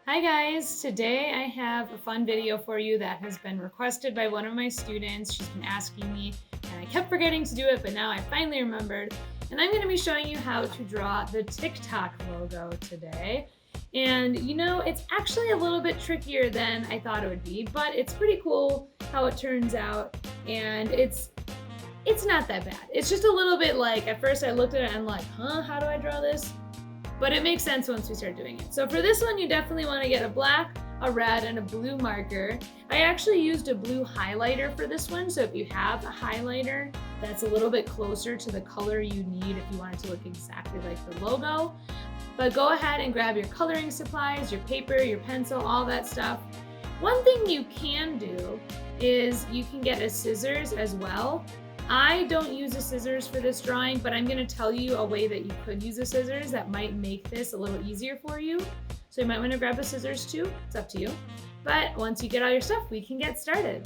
Hi guys, today I have a fun video for you that has been requested by one of my students. She's been asking me and I kept forgetting to do it, but now I finally remembered. And I'm gonna be showing you how to draw the TikTok logo today. And you know, it's actually a little bit trickier than I thought it would be, but it's pretty cool how it turns out. And it's not that bad. It's just a little bit like, at first I looked at it and I'm like, how do I draw this? But it makes sense once we start doing it. So for this one, you definitely want to get a black, a red, and a blue marker. I actually used a blue highlighter for this one, so if you have a highlighter that's a little bit closer to the color you need if you want it to look exactly like the logo. But go ahead and grab your coloring supplies, your paper, your pencil, all that stuff. One thing you can do is you can get a scissors as well. I don't use a scissors for this drawing, but I'm going to tell you a way that you could use a scissors that might make this a little easier for you. So you might want to grab a scissors too. It's up to you. But once you get all your stuff, we can get started.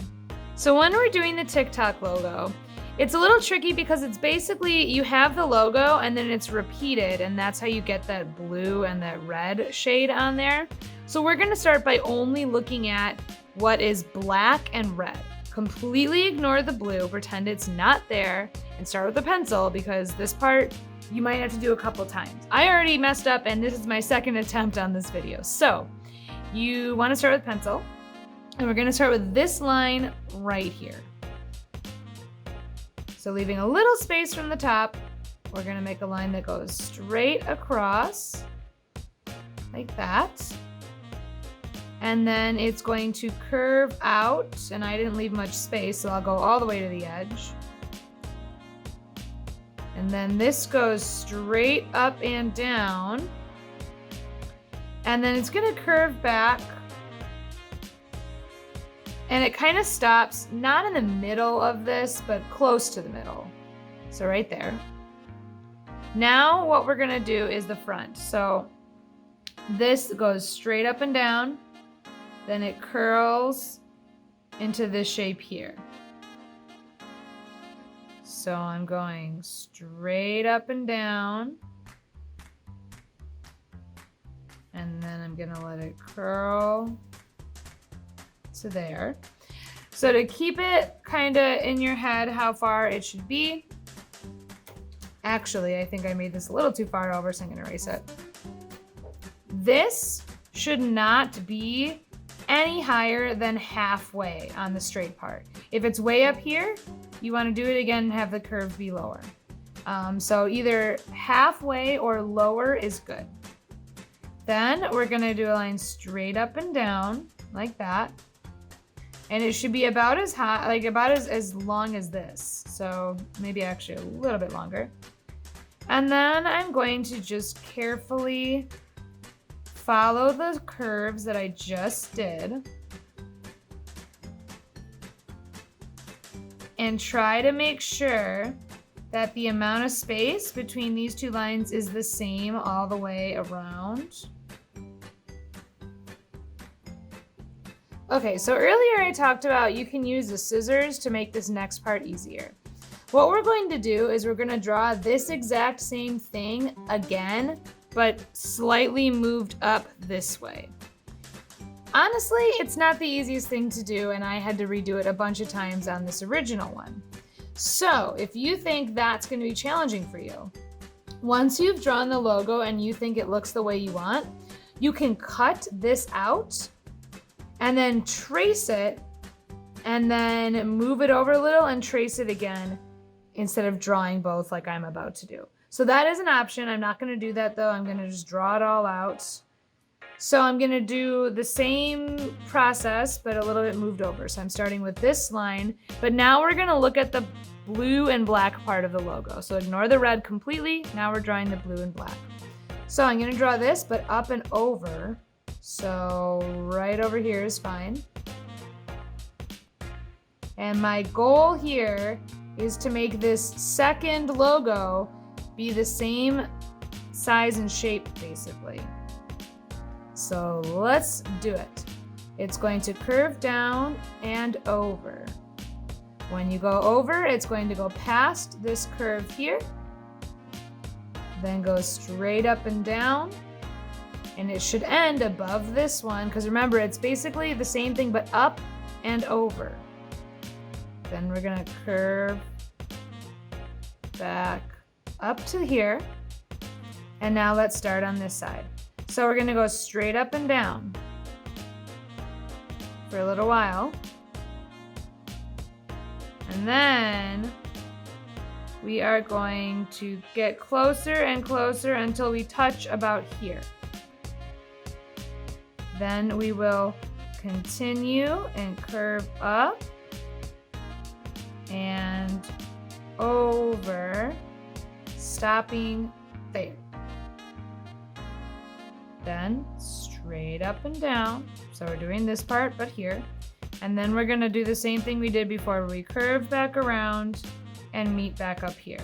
So when we're doing the TikTok logo, it's a little tricky because it's basically you have the logo and then it's repeated, and that's how you get that blue and that red shade on there. So we're going to start by only looking at what is black and red. Completely ignore the blue, pretend it's not there, and start with a pencil because this part you might have to do a couple times. I already messed up and this is my second attempt on this video. So you want to start with pencil, and we're going to start with this line right here. So leaving a little space from the top, we're going to make a line that goes straight across like that. And then it's going to curve out, and I didn't leave much space, so I'll go all the way to the edge. And then this goes straight up and down. And then it's gonna curve back. And it kind of stops, not in the middle of this, but close to the middle. So right there. Now what we're gonna do is the front. So this goes straight up and down. Then it curls into this shape here. So I'm going straight up and down. And then I'm gonna let it curl to there. So to keep it kinda in your head how far it should be, actually I think I made this a little too far over, so I'm gonna erase it. This should not be any higher than halfway on the straight part. If it's way up here, you want to do it again and have the curve be lower. So either halfway or lower is good. Then we're gonna do a line straight up and down like that. And it should be about as high, like about as long as this. So maybe actually a little bit longer. And then I'm going to just carefully follow the curves that I just did and try to make sure that the amount of space between these two lines is the same all the way around. Okay, so earlier I talked about you can use the scissors to make this next part easier. What we're going to do is we're going to draw this exact same thing again, but slightly moved up this way. Honestly, it's not the easiest thing to do, and I had to redo it a bunch of times on this original one. So if you think that's going to be challenging for you, once you've drawn the logo and you think it looks the way you want, you can cut this out and then trace it and then move it over a little and trace it again instead of drawing both like I'm about to do. So that is an option. I'm not going to do that though. I'm going to just draw it all out. So I'm going to do the same process, but a little bit moved over. So I'm starting with this line, but now we're going to look at the blue and black part of the logo. So ignore the red completely. Now we're drawing the blue and black. So I'm going to draw this, but up and over. So right over here is fine. And my goal here is to make this second logo be the same size and shape, basically. So let's do it. It's going to curve down and over. When you go over, it's going to go past this curve here, then go straight up and down, And it should end above this one, because remember, it's basically the same thing but up and over. Then we're gonna curve back up to here. And now let's start on this side. So we're gonna go straight up and down for a little while. And then we are going to get closer and closer until we touch about here. Then we will continue and curve up and over, stopping there. Then straight up and down. So we're doing this part, but here. And then we're gonna do the same thing we did before, where we curve back around and meet back up here.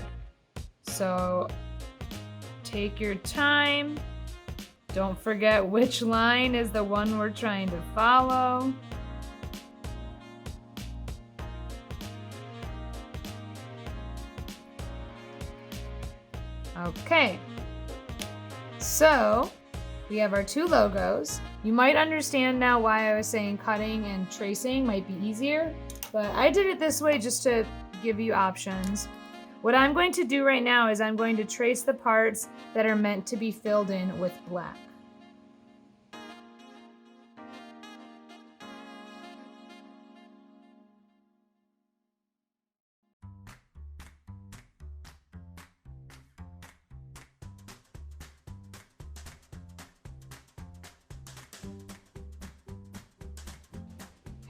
So take your time. Don't forget which line is the one we're trying to follow. Okay, so we have our two logos. You might understand now why I was saying cutting and tracing might be easier, but I did it this way just to give you options. What I'm going to do right now is I'm going to trace the parts that are meant to be filled in with black.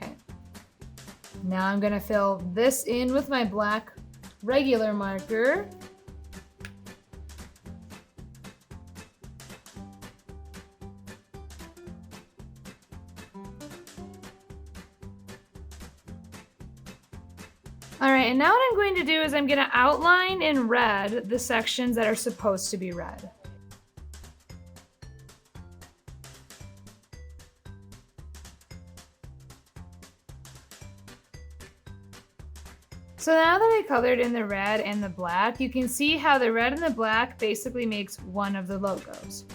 Okay. Now I'm going to fill this in with my black regular marker. All right, and now what I'm going to do is I'm going to outline in red the sections that are supposed to be red. So now that I colored in the red and the black, you can see how the red and the black basically makes one of the logos.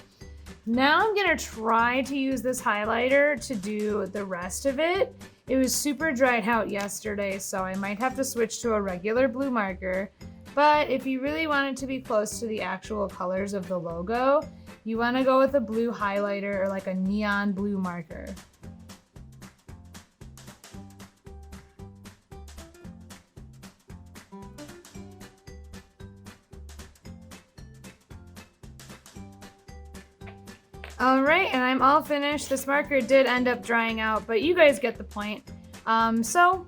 Now I'm gonna try to use this highlighter to do the rest of it. It was super dried out yesterday, so I might have to switch to a regular blue marker. But if you really want it to be close to the actual colors of the logo, you wanna go with a blue highlighter or like a neon blue marker. All right, and I'm all finished. This marker did end up drying out, but you guys get the point. So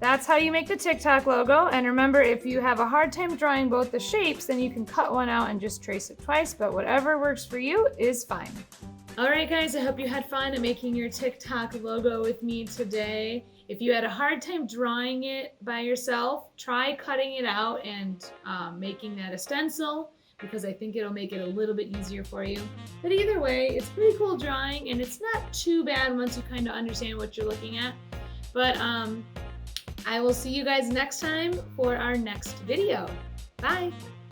that's how you make the TikTok logo. And remember, if you have a hard time drawing both the shapes, then you can cut one out and just trace it twice, but whatever works for you is fine. All right, guys, I hope you had fun at making your TikTok logo with me today. If you had a hard time drawing it by yourself, try cutting it out and making that a stencil, because I think it'll make it a little bit easier for you. But either way, it's pretty cool drawing, and it's not too bad once you kind of understand what you're looking at. But I will see you guys next time for our next video. Bye.